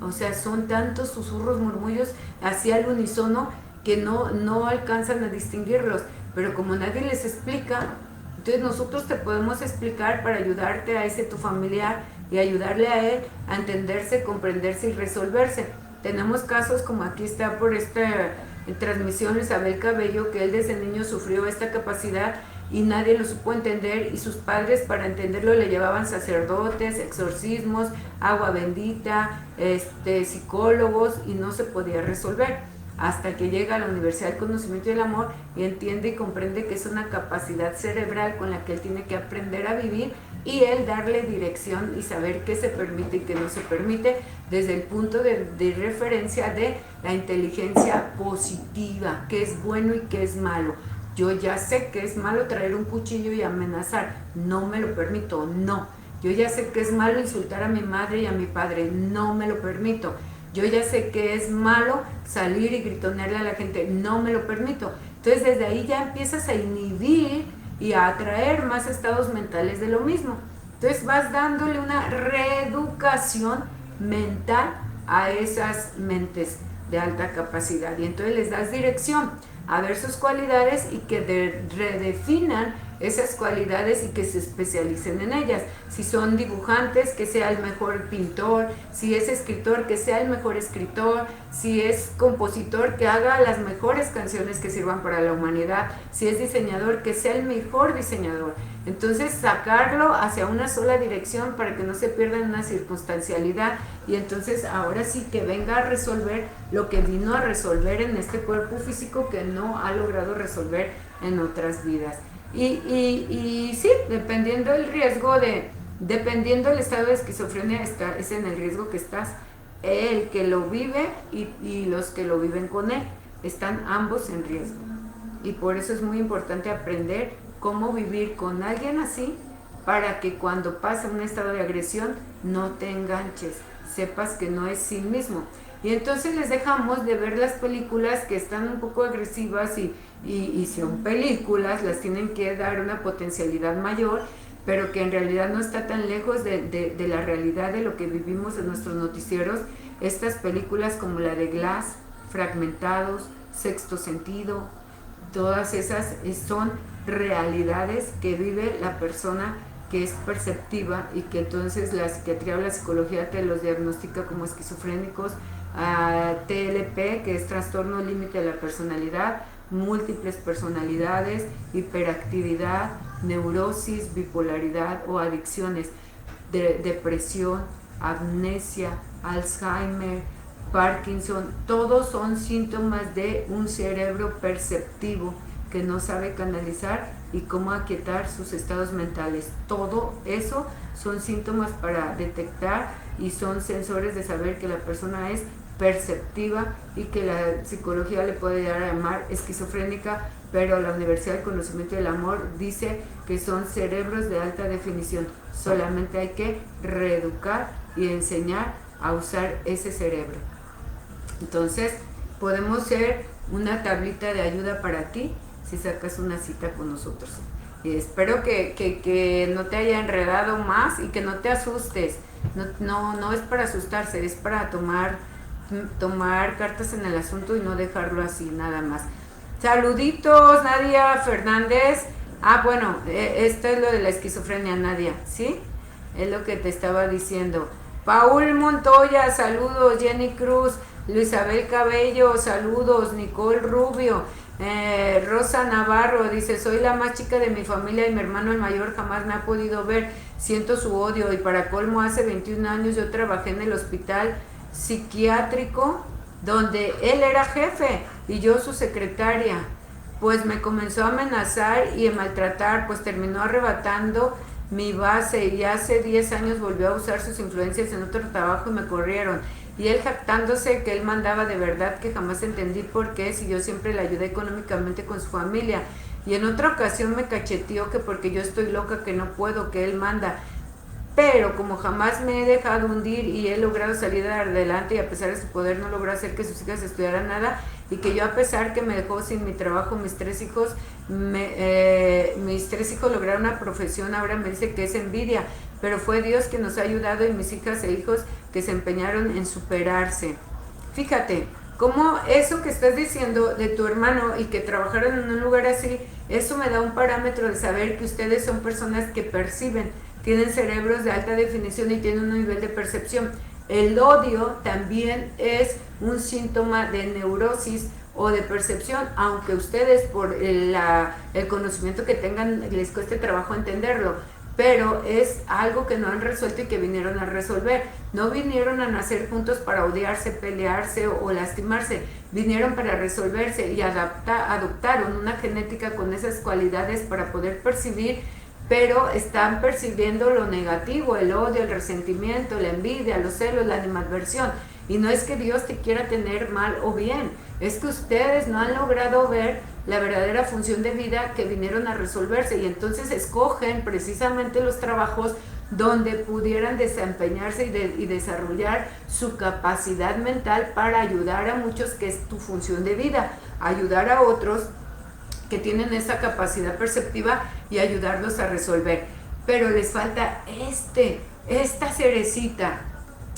O sea, son tantos susurros, murmullos así al unísono que no alcanzan a distinguirlos, pero como nadie les explica, entonces nosotros te podemos explicar para ayudarte a ese tu familiar y ayudarle a él a entenderse, comprenderse y resolverse. Tenemos casos como aquí está por esta transmisión Isabel Cabello, que él desde niño sufrió esta capacidad y nadie lo supo entender, y sus padres para entenderlo le llevaban sacerdotes, exorcismos, agua bendita, psicólogos, y no se podía resolver, hasta que llega a la Universidad del Conocimiento y el Amor y entiende y comprende que es una capacidad cerebral con la que él tiene que aprender a vivir, y él darle dirección y saber qué se permite y qué no se permite desde el punto de referencia de la inteligencia positiva, qué es bueno y qué es malo. Yo ya sé que es malo traer un cuchillo y amenazar, no me lo permito, no. Yo ya sé que es malo insultar a mi madre y a mi padre, no me lo permito. Yo ya sé que es malo salir y gritonearle a la gente, no me lo permito. Entonces desde ahí ya empiezas a inhibir y a atraer más estados mentales de lo mismo. Entonces vas dándole una reeducación mental a esas mentes de alta capacidad, y entonces les das dirección a ver sus cualidades y que redefinan esas cualidades y que se especialicen en ellas. Si son dibujantes, que sea el mejor pintor; si es escritor, que sea el mejor escritor; si es compositor, que haga las mejores canciones que sirvan para la humanidad; si es diseñador, que sea el mejor diseñador. Entonces sacarlo hacia una sola dirección para que no se pierda en una circunstancialidad, y entonces ahora sí que venga a resolver lo que vino a resolver en este cuerpo físico que no ha logrado resolver en otras vidas. Y sí, dependiendo el riesgo dependiendo el estado de esquizofrenia, es en el riesgo que estás. El que lo vive y los que lo viven con él están ambos en riesgo, y por eso es muy importante aprender cómo vivir con alguien así, para que cuando pase un estado de agresión no te enganches, sepas que no es sí mismo. Y entonces les dejamos de ver las películas que están un poco agresivas, y son películas, las tienen que dar una potencialidad mayor, pero que en realidad no está tan lejos de la realidad de lo que vivimos en nuestros noticieros. Estas películas como la de Glass, Fragmentados, Sexto Sentido, todas esas son realidades que vive la persona que es perceptiva, y que entonces la psiquiatría o la psicología te los diagnostica como esquizofrénicos, TLP, que es trastorno límite de la personalidad, múltiples personalidades, hiperactividad, neurosis, bipolaridad o adicciones, depresión, amnesia, Alzheimer, Parkinson. Todos son síntomas de un cerebro perceptivo que no sabe canalizar y cómo aquietar sus estados mentales. Todo eso son síntomas para detectar, y son sensores de saber que la persona es perceptiva y que la psicología le puede llegar a llamar esquizofrénica, pero la Universidad del Conocimiento del Amor dice que son cerebros de alta definición. Solamente hay que reeducar y enseñar a usar ese cerebro. Entonces, podemos ser una tablita de ayuda para ti si sacas una cita con nosotros. Y espero que no te haya enredado más y que no te asustes. No es para asustarse, es para tomar cartas en el asunto y no dejarlo así nada más. Saluditos, Nadia Fernández. Bueno, esto es lo de la esquizofrenia, Nadia, ¿sí? Es lo que te estaba diciendo. Paul Montoya, saludos. Jenny Cruz, Luisabel Cabello, saludos. Nicole Rubio, Rosa Navarro dice: soy la más chica de mi familia y mi hermano el mayor jamás me ha podido ver, siento su odio, y para colmo hace 21 años yo trabajé en el hospital psiquiátrico donde él era jefe y yo su secretaria, pues me comenzó a amenazar y a maltratar, pues terminó arrebatando mi base y hace 10 años volvió a usar sus influencias en otro trabajo y me corrieron. Y él jactándose que él mandaba, de verdad que jamás entendí por qué, si yo siempre le ayudé económicamente con su familia. Y en otra ocasión me cacheteó que porque yo estoy loca, que no puedo, que él manda. Pero como jamás me he dejado hundir y he logrado salir adelante, y a pesar de su poder no logró hacer que sus hijas estudiaran nada, y que yo, a pesar que me dejó sin mi trabajo, mis tres hijos lograron una profesión, ahora me dice que es envidia, pero fue Dios que nos ha ayudado y mis hijas e hijos que se empeñaron en superarse. Fíjate, cómo eso que estás diciendo de tu hermano y que trabajaron en un lugar así, eso me da un parámetro de saber que ustedes son personas que perciben, tienen cerebros de alta definición y tienen un nivel de percepción. El odio también es un síntoma de neurosis o de percepción, aunque ustedes por el conocimiento que tengan les cueste trabajo entenderlo, pero es algo que no han resuelto y que vinieron a resolver. No vinieron a nacer juntos para odiarse, pelearse o lastimarse, vinieron para resolverse y adoptaron una genética con esas cualidades para poder percibir, pero están percibiendo lo negativo, el odio, el resentimiento, la envidia, los celos, la animadversión. Y no es que Dios te quiera tener mal o bien, es que ustedes no han logrado ver la verdadera función de vida que vinieron a resolverse, y entonces escogen precisamente los trabajos donde pudieran desempeñarse y desarrollar su capacidad mental para ayudar a muchos, que es tu función de vida, ayudar a otros que tienen esa capacidad perceptiva y ayudarlos a resolver. Pero les falta esta cerecita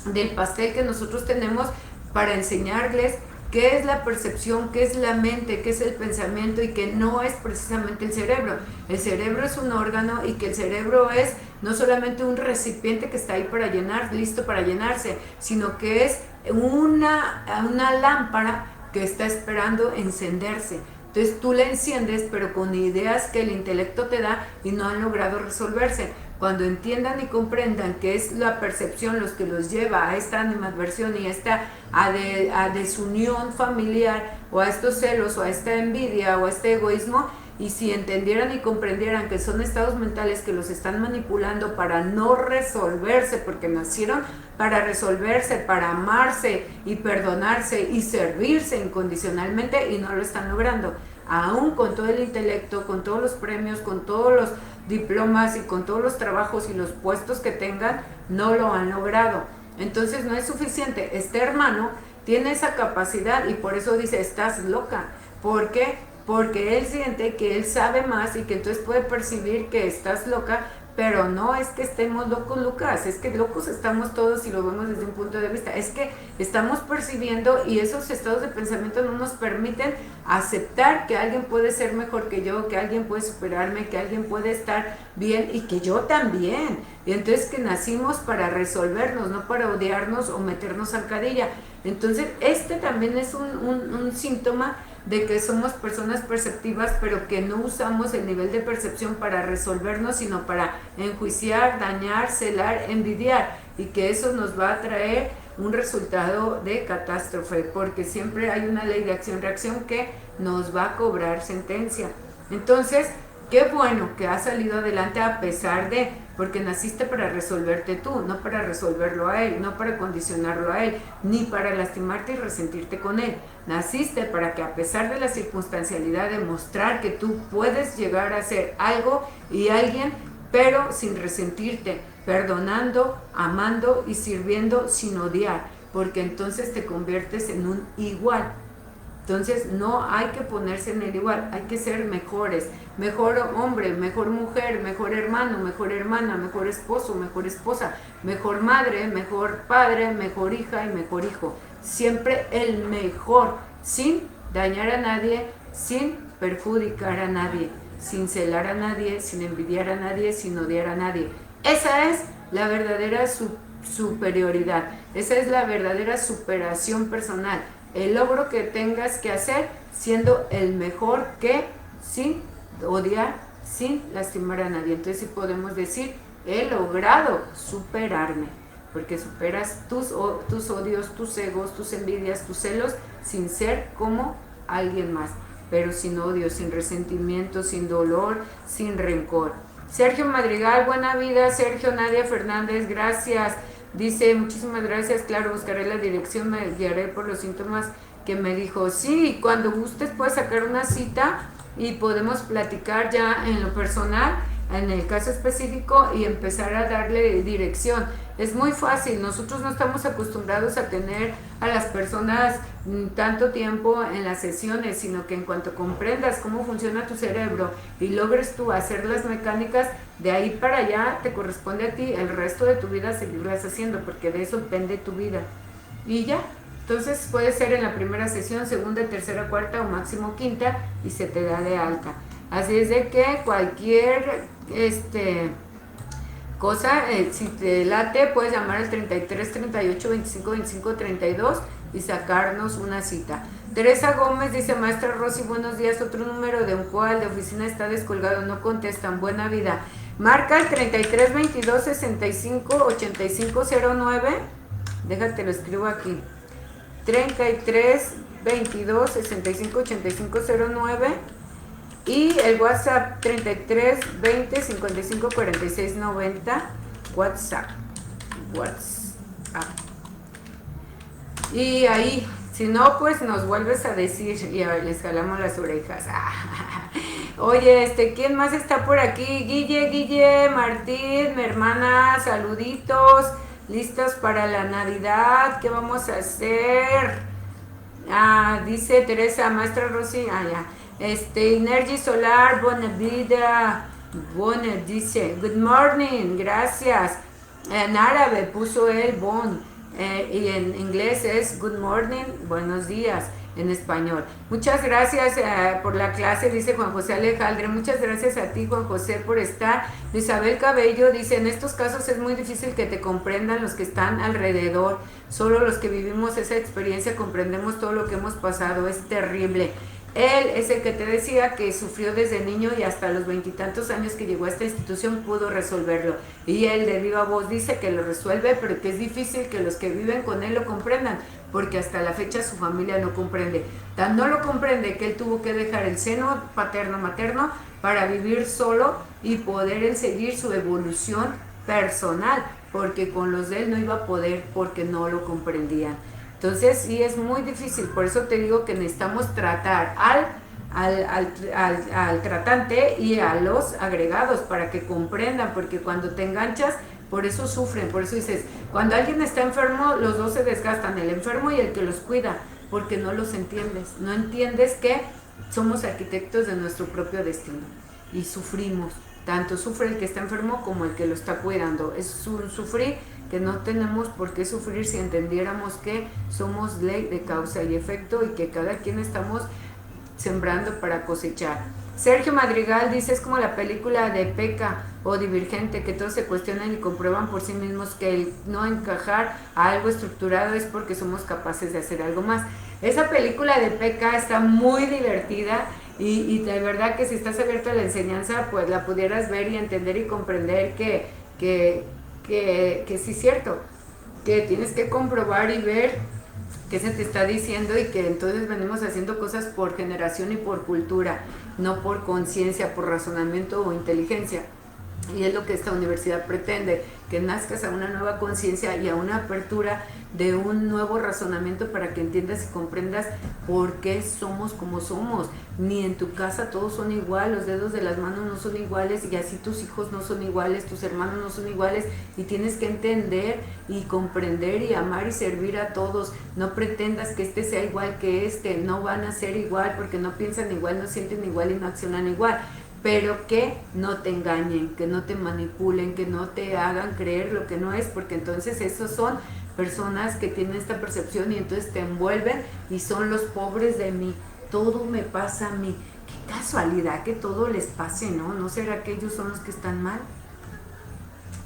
del pastel que nosotros tenemos para enseñarles qué es la percepción, qué es la mente, qué es el pensamiento, y que no es precisamente el cerebro. El cerebro es un órgano, y que el cerebro es no solamente un recipiente que está ahí para llenar, listo para llenarse, sino que es una lámpara que está esperando encenderse. Entonces tú la enciendes, pero con ideas que el intelecto te da y no han logrado resolverse. Cuando entiendan y comprendan que es la percepción los que los lleva a esta animadversión y a desunión familiar, o a estos celos, o a esta envidia, o a este egoísmo, y si entendieran y comprendieran que son estados mentales que los están manipulando para no resolverse, porque nacieron para resolverse, para amarse y perdonarse y servirse incondicionalmente, y no lo están logrando, aún con todo el intelecto, con todos los premios, con todos los diplomas y con todos los trabajos y los puestos que tengan, no lo han logrado. Entonces no es suficiente. Este hermano tiene esa capacidad y por eso dice: estás loca. ¿Por qué? Porque él siente que él sabe más y que entonces puede percibir que estás loca, pero no es que estemos locos, Lucas, es que locos estamos todos si lo vemos desde un punto de vista, es que estamos percibiendo, y esos estados de pensamiento no nos permiten aceptar que alguien puede ser mejor que yo, que alguien puede superarme, que alguien puede estar bien y que yo también. Y entonces que nacimos para resolvernos, no para odiarnos o meternos zancadilla. Entonces también es un síntoma de que somos personas perceptivas, pero que no usamos el nivel de percepción para resolvernos, sino para enjuiciar, dañar, celar, envidiar, y que eso nos va a traer un resultado de catástrofe, porque siempre hay una ley de acción-reacción que nos va a cobrar sentencia. Entonces, Qué bueno que has salido adelante a pesar de, porque naciste para resolverte tú, no para resolverlo a él, no para condicionarlo a él, ni para lastimarte y resentirte con él. Naciste para que a pesar de la circunstancialidad demostrar que tú puedes llegar a ser algo y alguien, pero sin resentirte, perdonando, amando y sirviendo sin odiar, porque entonces te conviertes en un igual. Entonces no hay que ponerse en el igual, hay que ser mejores, mejor hombre, mejor mujer, mejor hermano, mejor hermana, mejor esposo, mejor esposa, mejor madre, mejor padre, mejor hija y mejor hijo. Siempre el mejor, sin dañar a nadie, sin perjudicar a nadie, sin celar a nadie, sin envidiar a nadie, sin odiar a nadie. Esa es la verdadera superioridad, esa es la verdadera superación personal. El logro que tengas que hacer siendo el mejor que sin odiar, sin lastimar a nadie. Entonces sí podemos decir, he logrado superarme, porque superas tus odios, tus egos, tus envidias, tus celos, sin ser como alguien más, pero sin odio, sin resentimiento, sin dolor, sin rencor. Sergio Madrigal, buena vida. Sergio Nadia Fernández, gracias. Dice, muchísimas gracias, claro, buscaré la dirección, me guiaré por los síntomas que me dijo. Sí, cuando gustes puedes sacar una cita y podemos platicar ya en lo personal, en el caso específico, y empezar a darle dirección. Es muy fácil, nosotros no estamos acostumbrados a tener a las personas tanto tiempo en las sesiones, sino que en cuanto comprendas cómo funciona tu cerebro y logres tú hacer las mecánicas, de ahí para allá te corresponde a ti el resto de tu vida seguirlas haciendo, porque de eso depende tu vida. Y ya, entonces puede ser en la primera sesión, segunda, tercera, cuarta o máximo quinta, y se te da de alta. Así es de que cualquier cosa, si te late, puedes llamar al 33 38 25 25 32 y sacarnos una cita. Teresa Gómez dice, maestra Rosy, buenos días, otro número de un cual de oficina está descolgado, no contestan, buena vida. Marca el 33 22 65 85 09, déjate lo escribo aquí, 33 22 65 85 09, y el WhatsApp 33 20 55 46 90, WhatsApp. Y ahí, si no, pues nos vuelves a decir y les jalamos las orejas. Oye, ¿quién más está por aquí? Guille, Martín, mi hermana, saluditos, listos para la Navidad, ¿qué vamos a hacer? Dice Teresa, maestra Rosy, ya. Energy Solar, buena vida, dice, good morning, gracias. En árabe puso él bon, y en inglés es good morning, buenos días, en español. Muchas gracias por la clase, dice Juan José Alejandre. Muchas gracias a ti, Juan José, por estar. Isabel Cabello dice, en estos casos es muy difícil que te comprendan los que están alrededor. Solo los que vivimos esa experiencia comprendemos todo lo que hemos pasado. Es terrible. Él es el que te decía que sufrió desde niño y hasta los 20 y tantos años que llegó a esta institución pudo resolverlo. Y él de viva voz dice que lo resuelve, pero que es difícil que los que viven con él lo comprendan, porque hasta la fecha su familia no comprende. Tan no lo comprende que él tuvo que dejar el seno paterno-materno para vivir solo y poder seguir su evolución personal, porque con los de él no iba a poder porque no lo comprendían. Entonces sí es muy difícil, por eso te digo que necesitamos tratar al tratante y a los agregados para que comprendan, porque cuando te enganchas, por eso sufren, por eso dices, cuando alguien está enfermo, los dos se desgastan, el enfermo y el que los cuida, porque no los entiendes, no entiendes que somos arquitectos de nuestro propio destino y sufrimos, tanto sufre el que está enfermo como el que lo está cuidando, es un sufrir que no tenemos por qué sufrir si entendiéramos que somos ley de causa y efecto y que cada quien estamos sembrando para cosechar. Sergio Madrigal dice, es como la película de Peca o Divergente, que todos se cuestionan y comprueban por sí mismos que el no encajar a algo estructurado es porque somos capaces de hacer algo más. Esa película de Peca está muy divertida y de verdad que si estás abierto a la enseñanza, pues la pudieras ver y entender y comprender que sí es cierto, que tienes que comprobar y ver ¿Qué se te está diciendo? Y que entonces venimos haciendo cosas por generación y por cultura, no por conciencia, por razonamiento o inteligencia. Y es lo que esta universidad pretende, que nazcas a una nueva conciencia y a una apertura de un nuevo razonamiento para que entiendas y comprendas por qué somos como somos. Ni en tu casa todos son igual, los dedos de las manos no son iguales, y así tus hijos no son iguales, tus hermanos no son iguales, y tienes que entender y comprender y amar y servir a todos. No pretendas que este sea igual que este, no van a ser igual porque no piensan igual, no sienten igual y no accionan igual. Pero que no te engañen, que no te manipulen, que no te hagan creer lo que no es, porque entonces esos son personas que tienen esta percepción y entonces te envuelven y son los pobres de mí. Todo me pasa a mí. Qué casualidad que todo les pase, ¿no? ¿No será que ellos son los que están mal?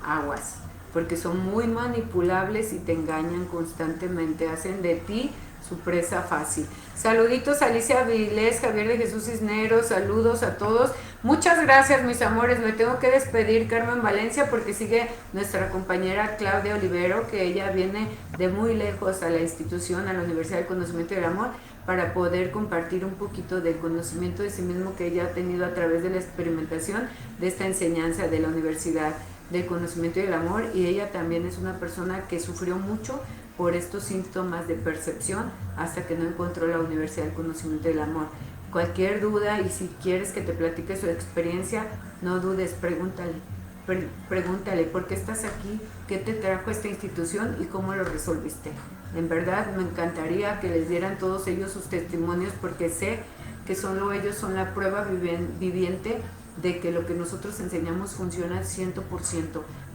Aguas, porque son muy manipulables y te engañan constantemente, hacen de ti su presa fácil. Saluditos a Alicia Vilés, Javier de Jesús Cisneros, saludos a todos. Muchas gracias, mis amores. Me tengo que despedir, Carmen Valencia, porque sigue nuestra compañera Claudia Olivero, que ella viene de muy lejos a la institución, a la Universidad del Conocimiento y del Amor, para poder compartir un poquito del conocimiento de sí mismo que ella ha tenido a través de la experimentación de esta enseñanza de la Universidad del Conocimiento y del Amor. Y ella también es una persona que sufrió mucho por estos síntomas de percepción hasta que no encontró la Universidad del Conocimiento y del Amor. Cualquier duda, y si quieres que te platique su experiencia, no dudes, pregúntale por qué estás aquí, qué te trajo esta institución y cómo lo resolviste. En verdad me encantaría que les dieran todos ellos sus testimonios, porque sé que solo ellos son la prueba viviente de que lo que nosotros enseñamos funciona al 100%.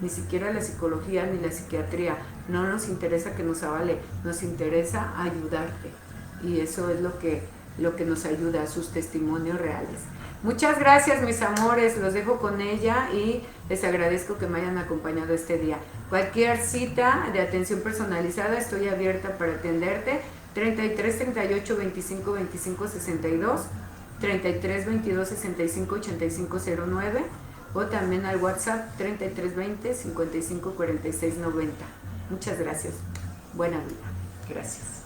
Ni siquiera la psicología ni la psiquiatría. No nos interesa que nos avale, nos interesa ayudarte. Y eso es lo que nos ayuda, sus testimonios reales. Muchas gracias, mis amores, los dejo con ella y les agradezco que me hayan acompañado este día. Cualquier cita de atención personalizada, estoy abierta para atenderte. 33 38 25 25 62, 33 22 65 85 09, o también al WhatsApp 33 20 55 46 90. Muchas gracias. Buena vida. Gracias.